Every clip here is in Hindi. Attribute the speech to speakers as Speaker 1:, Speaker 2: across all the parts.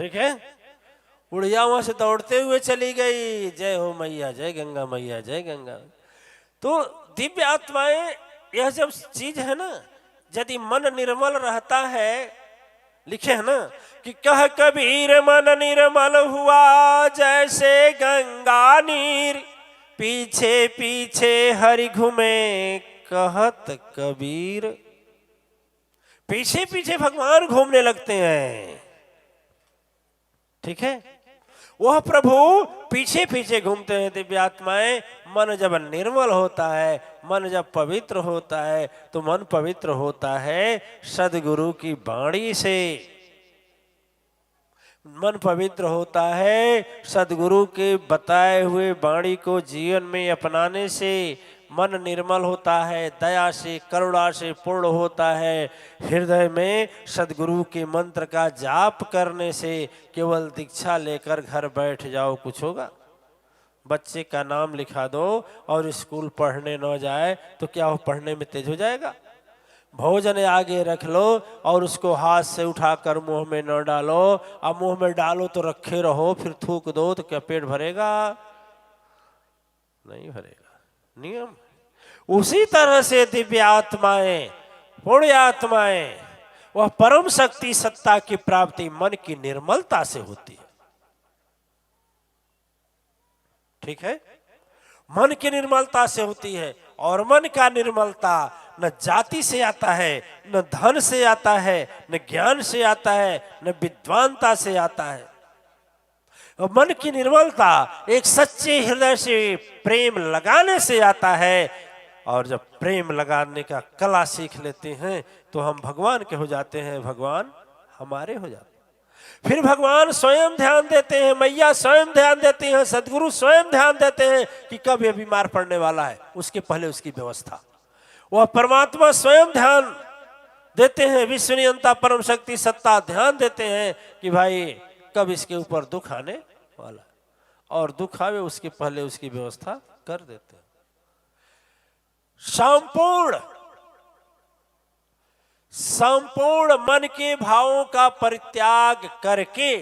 Speaker 1: ठीक है। बुढ़िया वहां से दौड़ते हुए चली गई, जय हो मैया, जय गंगा मैया, जय गंगा। तो दिव्य आत्माएं, यह जब चीज है ना, यदि मन निर्मल रहता है, लिखे है ना कि कह कबीर मन निर्मल हुआ जैसे गंगा नीर, पीछे पीछे हरि घूमे कहत कबीर। पीछे पीछे भगवान घूमने लगते हैं, ठीक है। वह प्रभु पीछे पीछे घूमते हैं दिव्य आत्माएं। मन जब निर्मल होता है, मन जब पवित्र होता है, तो मन पवित्र होता है सद्गुरु की वाणी से। मन पवित्र होता है सद्गुरु के बताए हुए वाणी को जीवन में अपनाने से। मन निर्मल होता है, दया से करुणा से पूर्ण होता है। हृदय में सद्गुरु के मंत्र का जाप करने से। केवल दीक्षा लेकर घर बैठ जाओ, कुछ होगा? बच्चे का नाम लिखा दो और स्कूल पढ़ने न जाए तो क्या वो पढ़ने में तेज हो जाएगा? भोजन आगे रख लो और उसको हाथ से उठाकर मुंह में न डालो। अब मुंह में डालो तो रखे रहो, फिर थूक दो तो क्या पेट भरेगा? नहीं भरेगा। नियम उसी तरह से दिव्य आत्माएं, पुण्य आत्माएं, वह परम शक्ति सत्ता की प्राप्ति मन की निर्मलता से होती है, ठीक है। मन की निर्मलता से होती है। और मन का निर्मलता न जाति से आता है, न धन से आता है, न ज्ञान से आता है, न विद्वानता से आता है। और मन की निर्मलता एक सच्चे हृदय से प्रेम लगाने से आता है। और जब प्रेम लगाने का कला सीख लेते हैं तो हम भगवान के हो जाते हैं, भगवान हमारे हो जाते हैं। फिर भगवान स्वयं ध्यान देते हैं, मैया स्वयं ध्यान देते हैं, सदगुरु स्वयं ध्यान देते हैं कि कब ये बीमार पड़ने वाला है, उसके पहले उसकी व्यवस्था। वह परमात्मा स्वयं ध्यान देते हैं, विश्व नियंता परम शक्ति सत्ता ध्यान देते हैं कि भाई कब इसके ऊपर दुख आने वाला है, और दुख आवे उसके पहले उसकी व्यवस्था कर देते हैं। संपूर्ण मन के भावों का परित्याग करके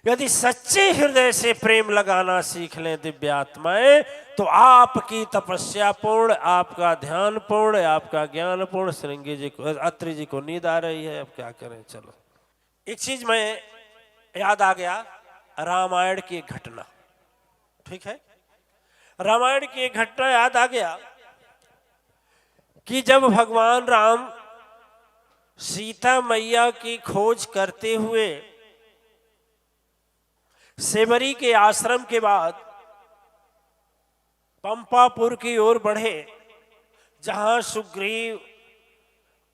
Speaker 1: यदि सच्चे हृदय से प्रेम लगाना सीख लें दिव्य आत्माएं, तो आपकी तपस्या पूर्ण, आपका ध्यान पूर्ण, आपका ज्ञान पूर्ण। श्रृंगी जी को, अत्रि जी को नींद आ रही है, अब क्या करें। चलो, एक चीज में याद आ गया, रामायण की एक घटना, ठीक है। रामायण की एक घटना याद आ गया कि जब भगवान राम सीता मैया की खोज करते हुए सेमरी के आश्रम के बाद पंपापुर की ओर बढ़े, जहां सुग्रीव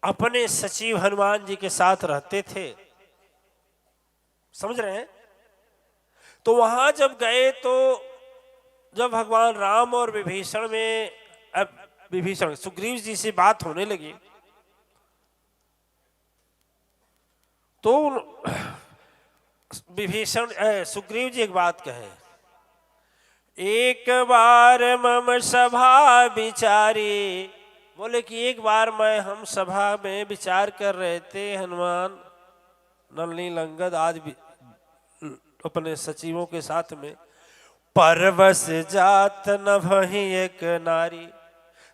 Speaker 1: अपने सचिव हनुमान जी के साथ रहते थे, समझ रहे हैं। तो वहां जब गए तो जब भगवान राम और विभीषण सुग्रीव जी से बात होने लगी, तो सुग्रीव जी एक बात कहे, एक बार मम सभा विचारी, बोले कि एक बार हम सभा में विचार कर रहे थे, हनुमान नलनी लंगद आदि अपने सचिवों के साथ में, परवश जात न भही एक नारी।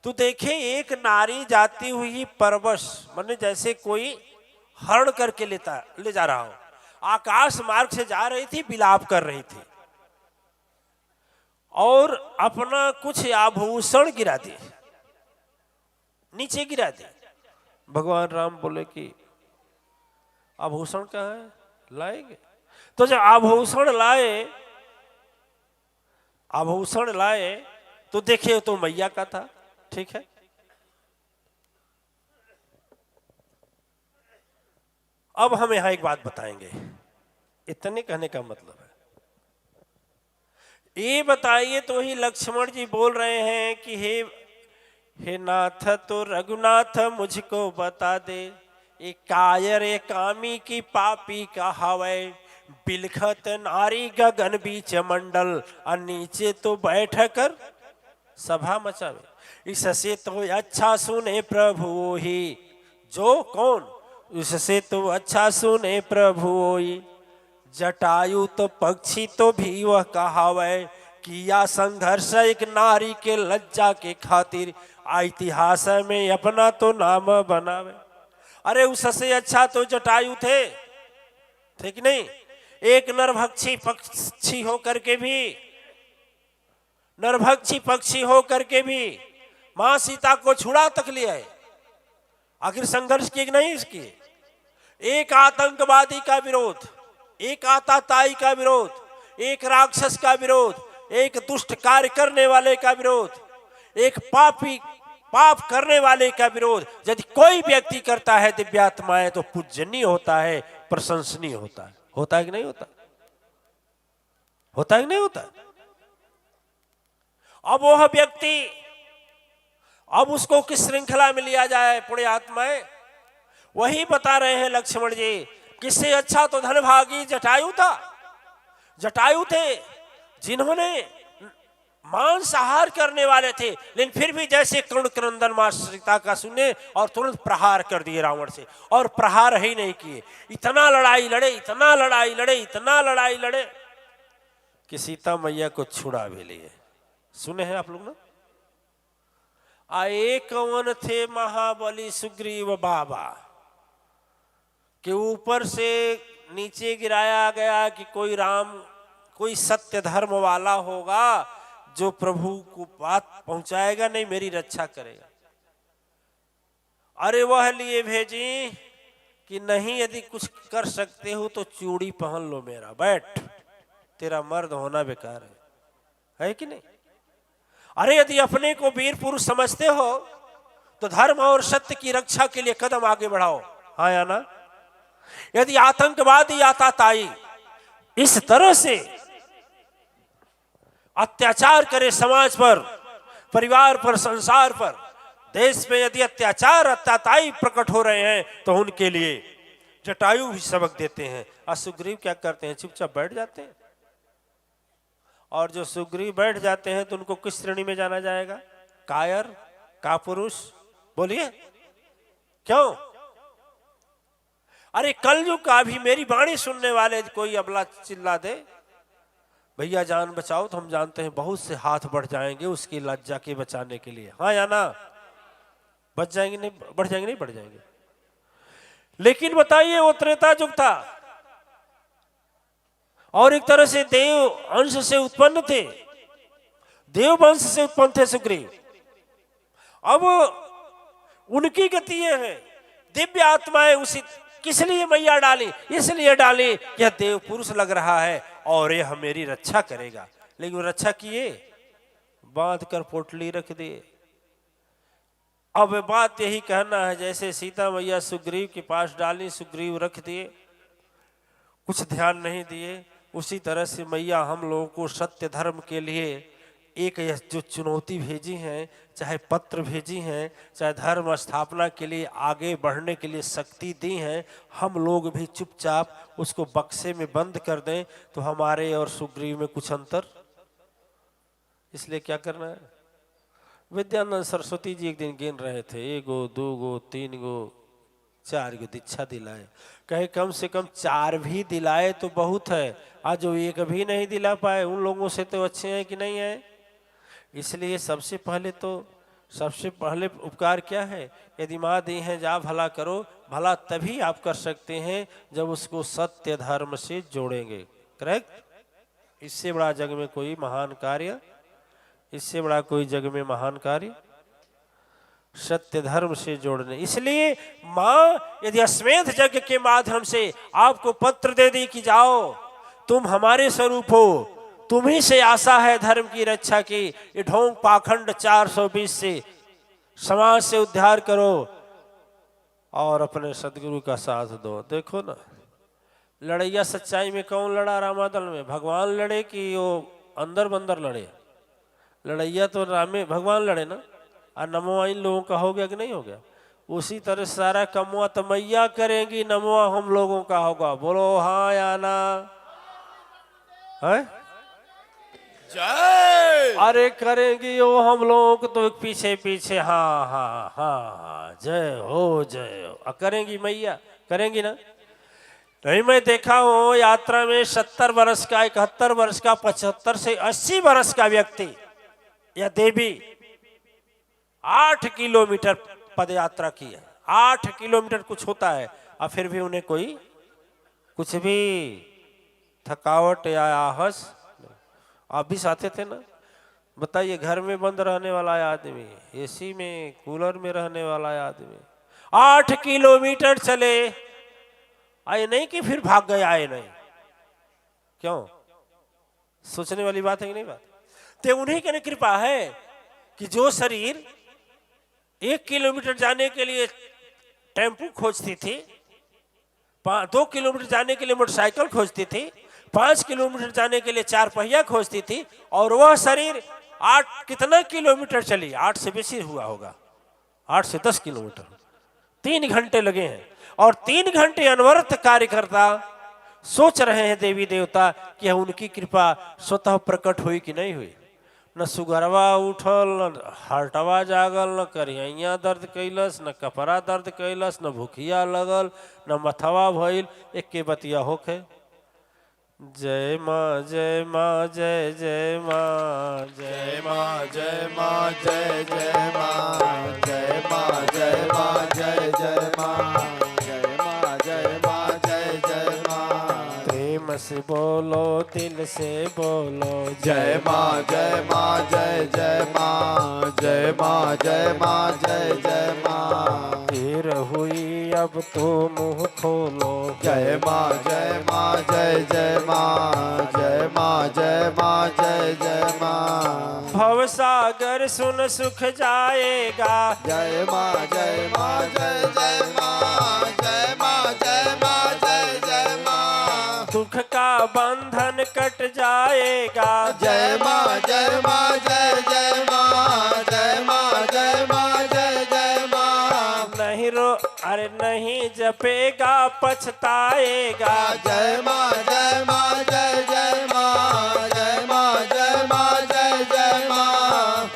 Speaker 1: तो देखे एक नारी जाती हुई परवश, माने जैसे कोई हरण करके ले जा रहा हो, आकाश मार्ग से जा रही थी, विलाप कर रही थी और अपना कुछ आभूषण गिरा दी, नीचे गिरा दी। भगवान राम बोले कि आभूषण कहाँ है, लाएंगे। तो जब आभूषण लाए तो देखिए तो मैया का था, ठीक है। अब हम यहां एक बात बताएंगे, इतने कहने का मतलब है, ये बताइए तो ही लक्ष्मण जी बोल रहे हैं कि हे नाथ तो रघुनाथ मुझको बता दे, ये कायर ये कामी की पापी का हवै, बिलखत नारी गगन बीच मंडल, और नीचे तो बैठ कर सभा मचावे। इससे तो अच्छा सुने प्रभु ही, जो कौन उससे तो अच्छा सुने प्रभुओई, जटायु तो पक्षी तो भी वह कहावे, किया संघर्ष एक नारी के लज्जा के खातिर, इतिहास में अपना तो नाम बनावे। अरे उससे अच्छा तो जटायु थे कि नहीं? एक नरभक्षी पक्षी होकर के भी, नरभक्षी पक्षी होकर के भी मां सीता को छुड़ा तक लिया है। आखिर संघर्ष किए नहीं इसकी? एक आतंकवादी का विरोध, एक आताताई का विरोध, एक राक्षस का विरोध, एक दुष्ट कार्य करने वाले का विरोध, एक पाप करने वाले का विरोध यदि कोई व्यक्ति करता है दिव्यात्माएं, तो पूजनीय होता है, प्रशंसनीय होता है। होता है कि नहीं होता? होता है कि नहीं होता? अब वह व्यक्ति, अब उसको किस श्रृंखला में लिया जाए? पुण्य आत्माएं वही बता रहे हैं लक्ष्मण जी, किससे अच्छा तो धनभागी जटायु था। जटायु थे जिन्होंने मांसाहार करने वाले थे, लेकिन फिर भी जैसे करुण क्रंदन मां सीता का सुने और तुरंत प्रहार कर दिए रावण से, और प्रहार ही नहीं किए। इतना लड़ाई लड़े, इतना लड़ाई लड़े, इतना लड़ाई लड़े कि सीता मैया को छुड़ा भी लिए। सुने हैं आप लोग ना? आए कौन थे महाबली सुग्रीव बाबा के ऊपर से नीचे गिराया गया कि कोई सत्य धर्म वाला होगा जो प्रभु को बात पहुंचाएगा, नहीं मेरी रक्षा करेगा। अरे वह लिए भेजी कि नहीं, यदि कुछ कर सकते हो तो चूड़ी पहन लो मेरा, बैठ, तेरा मर्द होना बेकार है कि नहीं? अरे यदि अपने को वीर पुरुष समझते हो तो धर्म और सत्य की रक्षा के लिए कदम आगे बढ़ाओ, हाँ या ना? यदि आतंकवादी आताताई इस तरह से अत्याचार करे समाज पर, परिवार पर, संसार पर, देश में यदि अत्याचार अत्याताई प्रकट हो रहे हैं, तो उनके लिए जटायु भी सबक देते हैं। और सुग्रीव क्या करते हैं? चुपचाप बैठ जाते हैं। और जो सुग्रीव बैठ जाते हैं तो उनको किस श्रेणी में जाना जाएगा? कायर, कापुरुष? बोलिए क्यों? अरे कलयुग का भी मेरी वाणी सुनने वाले कोई अबला चिल्ला दे भैया जान बचाओ, तो हम जानते हैं बहुत से हाथ बढ़ जाएंगे उसकी लज्जा के बचाने के लिए, हाँ या ना? बच जाएंगे नहीं? बढ़ जाएंगे नहीं? बढ़ जाएंगे। लेकिन बताइए, वो त्रेता युग था और एक तरह से देव अंश से उत्पन्न थे, देव वंश से उत्पन्न थे सुग्रीव। अब उनकी गति ये है, दिव्य आत्माएं उसी किस लिए मैया डाली? इसलिए डाली यह देव पुरुष लग रहा है और यह मेरी रक्षा करेगा। लेकिन वो रक्षा किए, बांध कर पोटली रख दिए। अब बात यही कहना है, जैसे सीता मैया सुग्रीव के पास डाली, सुग्रीव रख दिए, कुछ ध्यान नहीं दिए, उसी तरह से मैया हम लोगों को सत्य धर्म के लिए एक जो चुनौती भेजी है, चाहे पत्र भेजी हैं, चाहे धर्म स्थापना के लिए आगे बढ़ने के लिए शक्ति दी है, हम लोग भी चुपचाप उसको बक्से में बंद कर दें तो हमारे और सुग्रीव में कुछ अंतर। इसलिए क्या करना है? विद्यानंद सरस्वती जी एक दिन गिन रहे थे, 1 गो 2 गो 3 गो 4 गो दीक्षा दिलाए। कहे कम से कम 4 भी दिलाए तो बहुत है, आज जो 1 भी नहीं दिला पाए उन लोगों से तो अच्छे हैं कि नहीं है? इसलिए सबसे पहले उपकार क्या है? यदि माँ दी है जा भला करो, भला तभी आप कर सकते हैं जब उसको सत्य धर्म से जोड़ेंगे। करेक्ट? इससे बड़ा जग में कोई महान कार्य, इससे बड़ा कोई जग में महान कार्य सत्य धर्म से जोड़ने। इसलिए माँ यदि अश्वेत यज्ञ के माध्यम से आपको पत्र दे दी कि जाओ तुम हमारे स्वरूप हो, तुम्ही से आशा है धर्म की रक्षा की, ये ढोंग पाखंड 420 से समाज से उद्धार करो और अपने सदगुरु का साथ दो। देखो ना, लड़ैया सच्चाई में कौन लड़ा रामादल में? भगवान लड़े कि वो अंदर बंदर लड़े? लड़ैया तो रामे भगवान लड़े ना। और नमोआ इन लोगों का हो गया कि नहीं हो गया? उसी तरह सारा कमुआ तो मैया करेंगी, नमोआ हम लोगों का होगा। बोलो हाँ या ना? है?
Speaker 2: जय।
Speaker 1: अरे करेंगी वो हम लोग तो पीछे पीछे हाँ हाँ हाँ हाँ जय हो करेंगी मैया। करेंगी ना? नहीं, मैं देखा हूं यात्रा में 70 वर्ष का, 71 वर्ष का, 75 से 80 वर्ष का व्यक्ति या देवी 8 किलोमीटर पद यात्रा की है। 8 किलोमीटर कुछ होता है, और फिर भी उन्हें कोई कुछ भी थकावट या आहस। आप भी साथे थे ना? बताइए, घर में बंद रहने वाला आदमी, एसी में, कूलर में रहने वाला आदमी 8 किलोमीटर चले, आए नहीं कि फिर भाग गए, आए नहीं। क्यों? सोचने वाली बात है कि नहीं बात? तो उन्हीं की कृपा है कि जो शरीर 1 किलोमीटर जाने के लिए टेम्पू खोजती थी, 2 किलोमीटर जाने के लिए मोटरसाइकिल खोजती थी, 5 किलोमीटर जाने के लिए 4 पहिया खोजती थी, और वह शरीर 8 कितना किलोमीटर चली? 8 से बेसी हुआ होगा, 8 से 10 किलोमीटर, 3 घंटे लगे हैं। और 3 घंटे अनवरत कार्यकर्ता सोच रहे हैं देवी देवता कि उनकी कृपा स्वतः प्रकट हुई कि नहीं हुई। न सुगरवा उठल, न हार्टवा जागल, न करिया दर्द कैलस, न कपड़ा दर्द कैलस, न भूखिया लगल, न मथवा भइल। एक के बतिया होखे। जय माँ जय माँ जय जय माँ, जय माँ जय माँ जय जय माँ, जय माँ जय माँ जय जय माँ, जय माँ जय माँ जय जय माँ। प्रेम से बोलो, दिल से बोलो, जय माँ जय माँ जय जय माँ, जय माँ जय माँ जय जय माँ। फिर हुई अब तो मुँह खोलो, जय माँ जय माँ जय जय माँ, जय माँ जय माँ जय जय माँ। भव सागर सुन सुख जाएगा, जय माँ जय माँ जय जय माँ, जय माँ जय माँ जय जय माँ। दुख का बंधन कट जाएगा, जय माँ जय माँ जय जय माँ, जय माँ जय माँ जय जय माँ। नहीं रो, अरे नहीं जपेगा पछताएगा, जय माँ जय माँ जय जय माँ, जय माँ जय माँ जय जय माँ।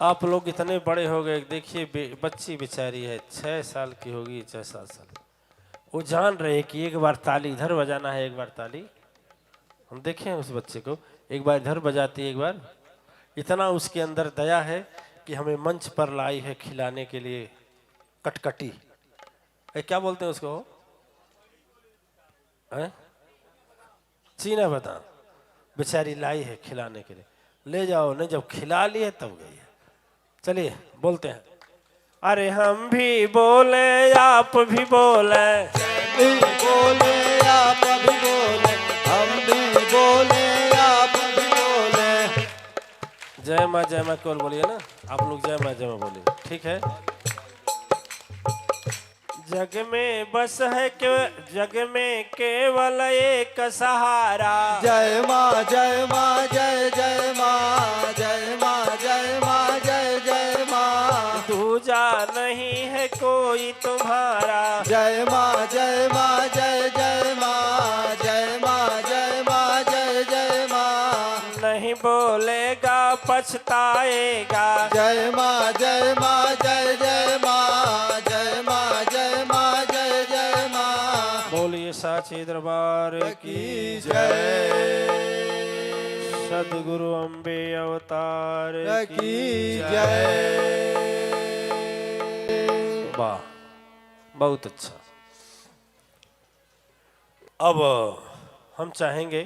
Speaker 1: आप लोग इतने बड़े हो गए, देखिए बच्ची बेचारी है, 6 साल की होगी, 6-7 साल। वो जान रहे कि एक बार ताली इधर बजाना है, एक बार ताली। हम देखे हैं उस बच्चे को, एक बार इधर बजाती, एक बार। इतना उसके अंदर दया है कि हमें मंच पर लाई है खिलाने के लिए कटकटी। क्या बोलते हैं उसको? चीना बादाम बेचारी लाई है खिलाने के लिए। ले जाओ, नहीं जब खिला लिए तब गई है। चलिए बोलते हैं। अरे हम भी बोले, आप भी बोले, बोले आप भी बोले, हम भी बोले, आप भी बोले। जय माँ केवल बोलिए ना, आप लोग जय माँ बोलिए, ठीक है। जग में बस है जग में केवल एक सहारा, जय माँ जय माँ जय जय माँ, जय माँ जय माँ जय जय माँ। दूजा नहीं है कोई तुम्हारा, जय माँ जय माँ जय जय माँ, जय माँ जय माँ जय जय माँ। नहीं बोलेगा पछताएगा, जय माँ जय माँ जय जय माँ, जय माँ जय माँ जय जय माँ। बोलिए साची दरबार की जय, सद्गुरु अम्बे अवतार की जय। वाह, बहुत अच्छा। अब हम चाहेंगे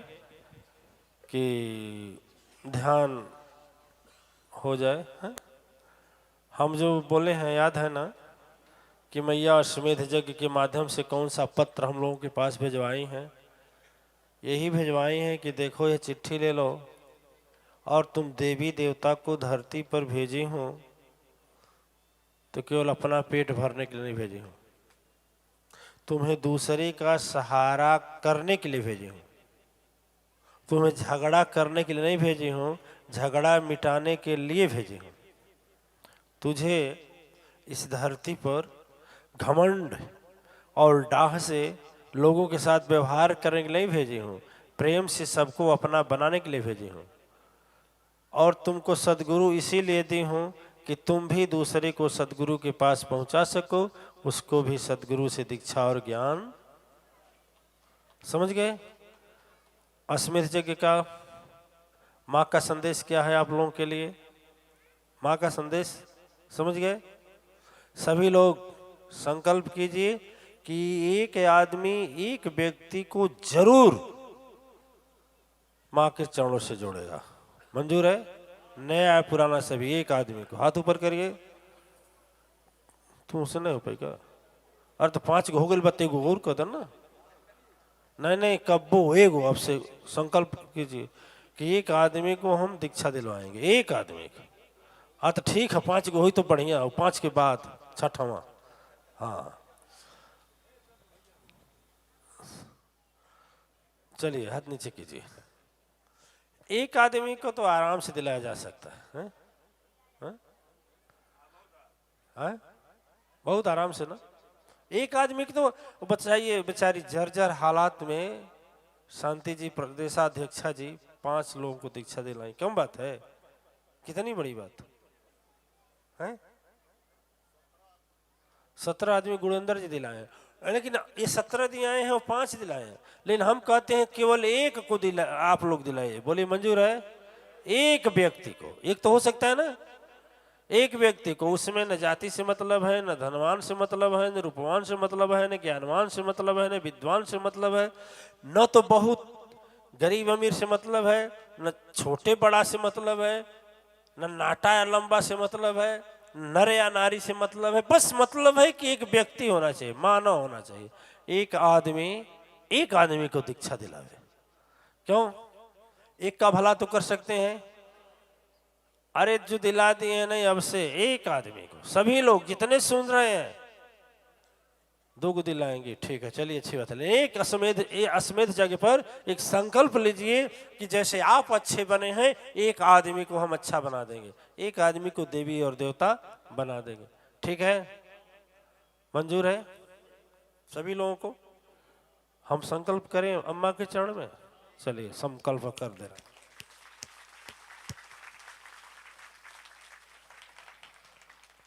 Speaker 1: कि ध्यान हो जाए, है? हम जो बोले हैं याद है ना कि मैया अश्वमेध यज्ञ के माध्यम से कौन सा पत्र हम लोगों के पास भिजवाई हैं? यही भिजवाई हैं कि देखो ये चिट्ठी ले लो, और तुम देवी देवता को धरती पर भेजी हो तो केवल अपना पेट भरने के लिए नहीं भेजी हूँ, तुम्हें दूसरे का सहारा करने के लिए भेजी हूँ। तुम्हें झगड़ा करने के लिए नहीं भेजी हूँ, झगड़ा मिटाने के लिए भेजी हूँ। तुझे इस धरती पर घमंड और डाह से लोगों के साथ व्यवहार करने के लिए नहीं भेजी हूँ, प्रेम से सबको अपना बनाने के लिए भेजी हूँ। और तुमको सद्गुरु इसीलिए दी हूँ कि तुम भी दूसरे को सदगुरु के पास पहुंचा सको, उसको भी सदगुरु से दीक्षा और ज्ञान। समझ गए? अश्वमेध यज्ञ का माँ का संदेश क्या है आप लोगों के लिए? माँ का संदेश समझ गए? सभी लोग संकल्प कीजिए कि एक आदमी, एक व्यक्ति को जरूर माँ के चरणों से जोड़ेगा। मंजूर है? नया है पुराना सभी, एक आदमी को। हाथ ऊपर करिए। तुमसे नहीं हो पाएगा? अरे तो 5 हो गए बत्ते को और कर ना। नहीं कब्बो एगो। अब से संकल्प कीजिए कि एक आदमी को हम दीक्षा दिलवाएंगे, एक आदमी को। हाँ तो ठीक है, 5 हुई तो बढ़िया। 5 के बाद 6वां। हाँ चलिए हाथ नीचे कीजिए। एक आदमी को तो आराम से दिलाया जा सकता है, है? बहुत आराम से ना। एक आदमी की तो बचाइए, बेचारी जर्जर हालात में शांति जी प्रदेशाध्यक्षा जी 5 लोगों को दीक्षा दिलाई। कम बात है? कितनी बड़ी बात है? 17 आदमी गुणेंद्र जी दिलाए, लेकिन ये 17 दिलाए हैं और 5 दिलाए हैं। लेकिन हम कहते हैं केवल एक को आप लोग दिलाए। बोलिए मंजूर है? एक व्यक्ति को। एक तो हो सकता है ना, एक व्यक्ति को। उसमें न जाति से मतलब है, न धनवान से मतलब है, न रूपवान से मतलब है, न ज्ञानवान से मतलब है, न विद्वान से मतलब है, न तो बहुत गरीब अमीर से मतलब है, न छोटे बड़ा से मतलब है, न नाटा या लंबा से मतलब है, नर या नारी से मतलब है। बस मतलब है कि एक व्यक्ति होना चाहिए, मानव होना चाहिए। एक आदमी को दीक्षा दिलावे। क्यों? एक का भला तो कर सकते हैं। अरे जो दिला दिए नहीं, अब से एक आदमी को, सभी लोग जितने सुन रहे हैं 2 को दिलाएंगे। ठीक है, चलिए अच्छी बात है। एक अश्वमेध यज्ञ पर एक संकल्प लीजिए कि जैसे आप अच्छे बने हैं, एक आदमी को हम अच्छा बना देंगे, एक आदमी को देवी और देवता बना देंगे। ठीक है? मंजूर है सभी लोगों को? हम संकल्प करें अम्मा के चरण में। चलिए संकल्प कर दे रहे।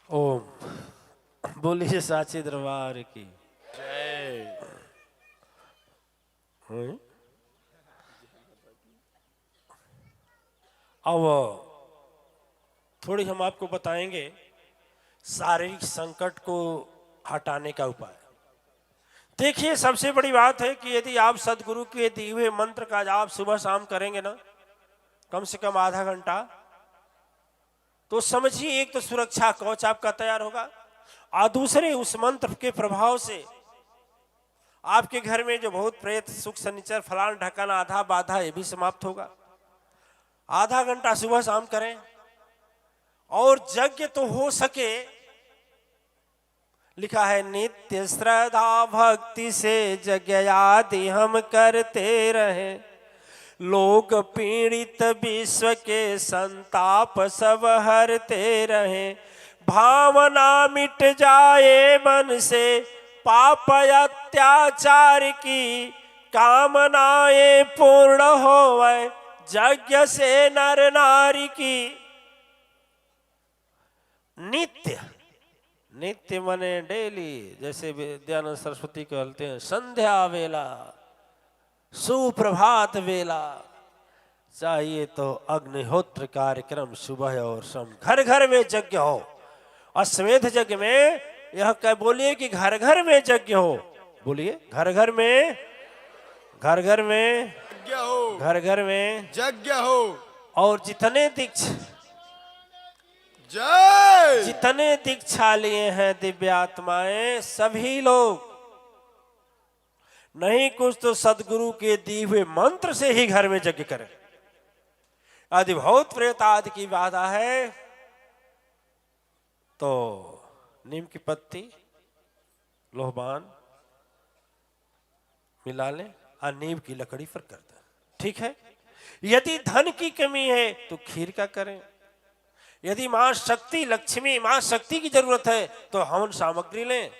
Speaker 1: ओम। बोलिए साचे दरबार की जय। अब थोड़ी हम आपको बताएंगे शारीरिक संकट को हटाने का उपाय। देखिए सबसे बड़ी बात है कि यदि आप सदगुरु के दिए हुए मंत्र का जाप सुबह शाम करेंगे ना, कम से कम आधा घंटा, तो समझिए एक तो सुरक्षा कवच आपका तैयार होगा, और दूसरे उस मंत्र के प्रभाव से आपके घर में जो भूत प्रेत सुख शनिचर फलान ढकान आधा बाधा ये भी समाप्त होगा। आधा घंटा सुबह शाम करें। और यज्ञ तो हो सके, लिखा है नित्य श्रद्धा भक्ति से यज्ञ आदि हम करते रहे, लोग पीड़ित विश्व के संताप सब हरते रहे, भावना मिट जाए मन से पाप अत्याचार की, कामनाएं पूर्ण होवे यज्ञ से नर नारी की। नित्य, नित्य मने डेली, जैसे विद्यानंद सरस्वती कहते हैं संध्या वेला, सुप्रभात वेला, चाहिए तो अग्निहोत्र कार्यक्रम सुबह और शाम, घर घर में यज्ञ हो। अश्वमेध यज्ञ में यह क्या बोलिए कि घर घर में यज्ञ हो। बोलिए घर घर में, घर घर में
Speaker 2: यज्ञ हो,
Speaker 1: घर घर में
Speaker 2: यज्ञ हो।
Speaker 1: और जितने दीक्षा,
Speaker 2: जय,
Speaker 1: जितने दीक्षा लिए हैं दिव्यात्माएं, सभी लोग नहीं कुछ तो सदगुरु के दिए हुए मंत्र से ही घर में यज्ञ करें। यदि बहुत प्रेत आदि की बाधा है तो नीम की पत्ती लोहबान मिला लें और नीम की लकड़ी पर कर दें। ठीक है? यदि धन की कमी है तो खीर का करें। यदि मां शक्ति लक्ष्मी मां शक्ति की जरूरत है तो हवन सामग्री लें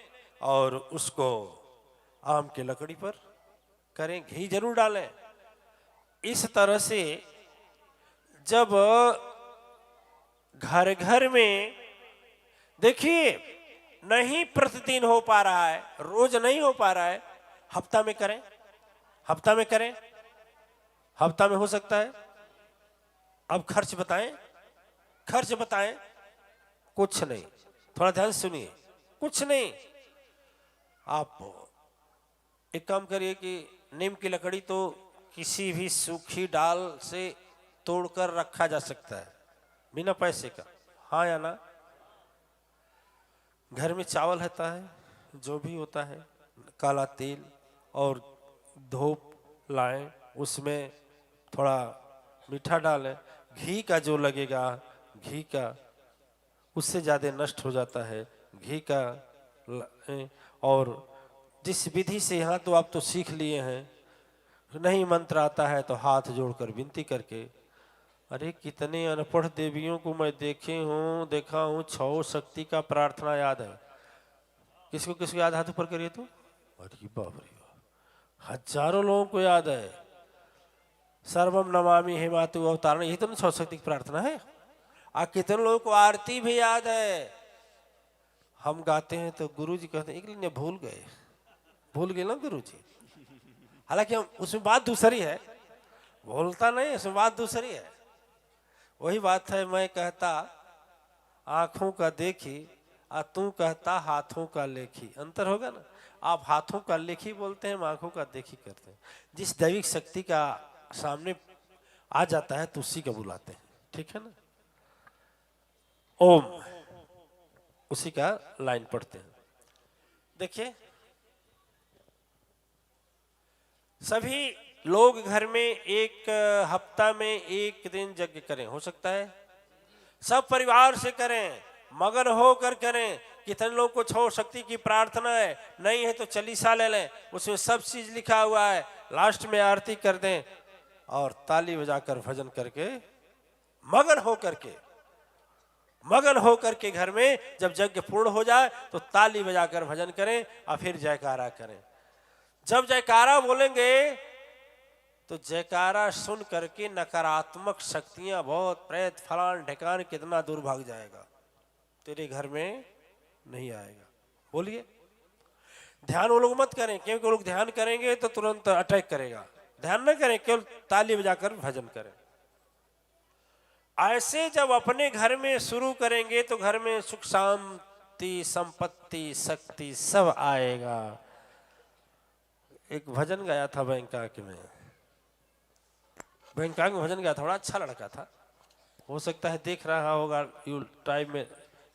Speaker 1: और उसको आम की लकड़ी पर करें, घी जरूर डालें। इस तरह से जब घर घर में देखिए, नहीं प्रतिदिन हो पा रहा है, रोज नहीं हो पा रहा है, हफ्ता में करें, हफ्ता में करें, हफ्ता में हो सकता है। अब खर्च बताएं, खर्च बताएं। कुछ नहीं, थोड़ा ध्यान सुनिए, कुछ नहीं। आप एक काम करिए कि नीम की लकड़ी तो किसी भी सूखी डाल से तोड़कर रखा जा सकता है बिना पैसे का, हाँ या ना? घर में चावल रहता है, जो भी होता है, काला तेल और धूप लाएं, उसमें थोड़ा मीठा डालें, घी का जो लगेगा, घी का उससे ज़्यादा नष्ट हो जाता है, घी का और जिस विधि से यहाँ तो आप तो सीख लिए हैं, नहीं मंत्र आता है तो हाथ जोड़कर विनती करके। अरे कितने अनपढ़ देवियों को मैं देखा हूँ, 6 शक्ति का प्रार्थना याद है। किसको किसको याद, हाथ ऊपर करिए तो। अरे बाप रे, हजारों लोगों को याद है। सर्वम नमामि हे मातु अवतारण, यही तो 6 शक्ति की प्रार्थना है। कितने लोगों को आरती भी याद है। हम गाते हैं तो गुरुजी कहते हैं एक लिए भूल गए ना गुरुजी। हालांकि हम उसमें बात दूसरी है, भूलता नहीं, उसमें बात दूसरी है। वही बात है, मैं कहता आंखों का देखी और तू कहता हाथों का लेखी, अंतर होगा ना। आप हाथों का लेखी बोलते हैं, हम आंखों का देखी करते हैं। जिस दैविक शक्ति का सामने आ जाता है तो उसी का बुलाते हैं, ठीक है ना। ओम, उसी का लाइन पढ़ते हैं। देखिए, सभी लोग घर में एक हफ्ता में एक दिन यज्ञ करें, हो सकता है सब परिवार से करें, मगन होकर करें। कितने लोग को 6 शक्ति की प्रार्थना है, नहीं है तो चालीसा ले लें, उसमें सब चीज लिखा हुआ है। लास्ट में आरती कर दें और ताली बजाकर भजन करके मगन होकर के घर में जब यज्ञ पूर्ण हो जाए तो ताली बजाकर भजन करें और फिर जयकारा करें। जब जयकारा बोलेंगे तो जयकारा सुन करके नकारात्मक शक्तियां, बहुत प्रेत फलान ढिकान कितना दूर भाग जाएगा, तेरे घर में नहीं आएगा। बोलिए, ध्यान वो लोग मत करें, क्योंकि वो लोग ध्यान करेंगे तो तुरंत अटैक करेगा। ध्यान न करें, केवल ताली बजाकर भजन करें। ऐसे जब अपने घर में शुरू करेंगे तो घर में सुख शांति संपत्ति शक्ति सब आएगा। एक भजन गाया था बैंकॉक में, भजन गाया था, बड़ा अच्छा लड़का था। हो सकता है देख रहा होगा, यूट्यूब में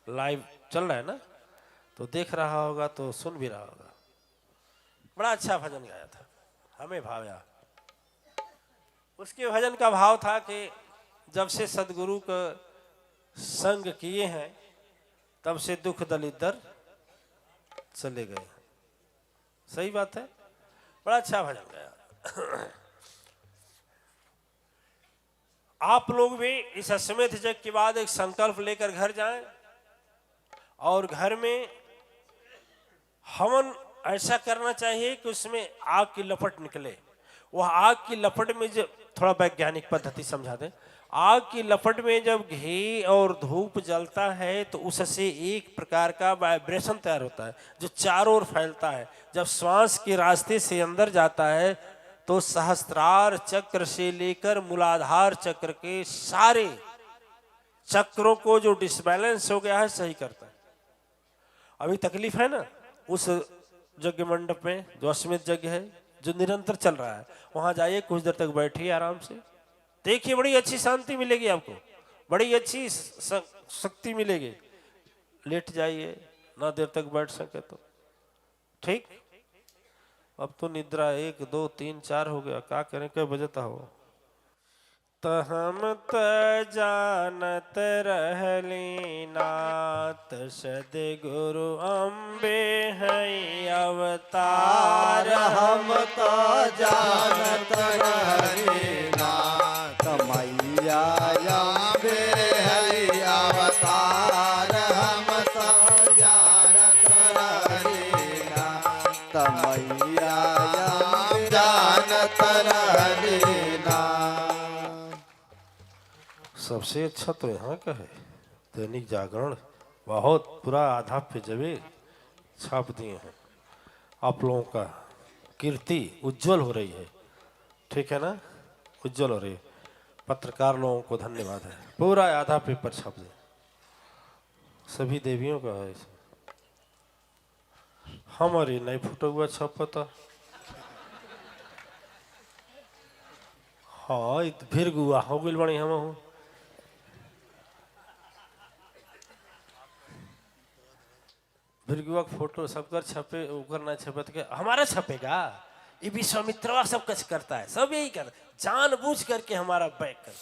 Speaker 1: लाइव चल रहा है ना, तो देख रहा होगा तो सुन भी रहा होगा। बड़ा अच्छा भजन गाया था, हमें भाया। उसके भजन का भाव था कि जब से सदगुरु का संग किए हैं तब से दुख दलिद्दर चले गए। सही बात है, बड़ा अच्छा भजन गाया। आप लोग भी इस अश्वमेध यज्ञ के बाद एक संकल्प लेकर घर जाएं और घर में हवन ऐसा करना चाहिए कि उसमें आग की लपट निकले। वह आग की लपट में जब, थोड़ा वैज्ञानिक पद्धति समझा दें, आग की लपट में जब घी और धूप जलता है तो उससे एक प्रकार का वाइब्रेशन तैयार होता है जो चारों ओर फैलता है। जब श्वास के रास्ते से अंदर जाता है तो सहस्त्रार चक्र से लेकर मूलाधार चक्र के सारे चक्रों को जो डिसबैलेंस हो गया है सही करता है। अभी तकलीफ है ना उस यज्ञ मंडप में, जो अश्वमेध यज्ञ है जो निरंतर चल रहा है, वहां जाइए, कुछ देर तक बैठिए आराम से, देखिए बड़ी अच्छी शांति मिलेगी आपको, बड़ी अच्छी शक्ति मिलेगी। लेट जाइए, ना देर तक बैठ सके तो ठीक। अब तो निद्रा 1 2 3 4 हो गया, क्या करें, क्या बजता हो। तो हम त जानत रहली नाथ सदगुरु अम्बे है अवतार।
Speaker 2: हम तो जानत रहली नाथ मैया अम्बे है अवतार। हम तो जानत रहली नाथ मैया जानत रहली नाथ।
Speaker 1: सबसे अच्छा तो यहाँ का है दैनिक जागरण, बहुत पूरा आधा पे जबे छाप दिए हैं। आप लोगों का कीर्ति उज्जवल हो रही है, ठीक है ना, उज्जवल हो रही है। पत्रकार लोगों को धन्यवाद है, पूरा आधा पेपर छाप दिए, सभी देवियों का है इसमें। हमारी नहीं फोटो हुआ छपता। हाँ फिर गुआ हो गई बड़ी हम हूँ। फिर गुआ फोटो सबकर छपे, उकर ना छपे तो हमारा छपेगा। ये विश्वामित्रवा सब कुछ करता है, सब यही कर जानबूझ करके हमारा बैक कर।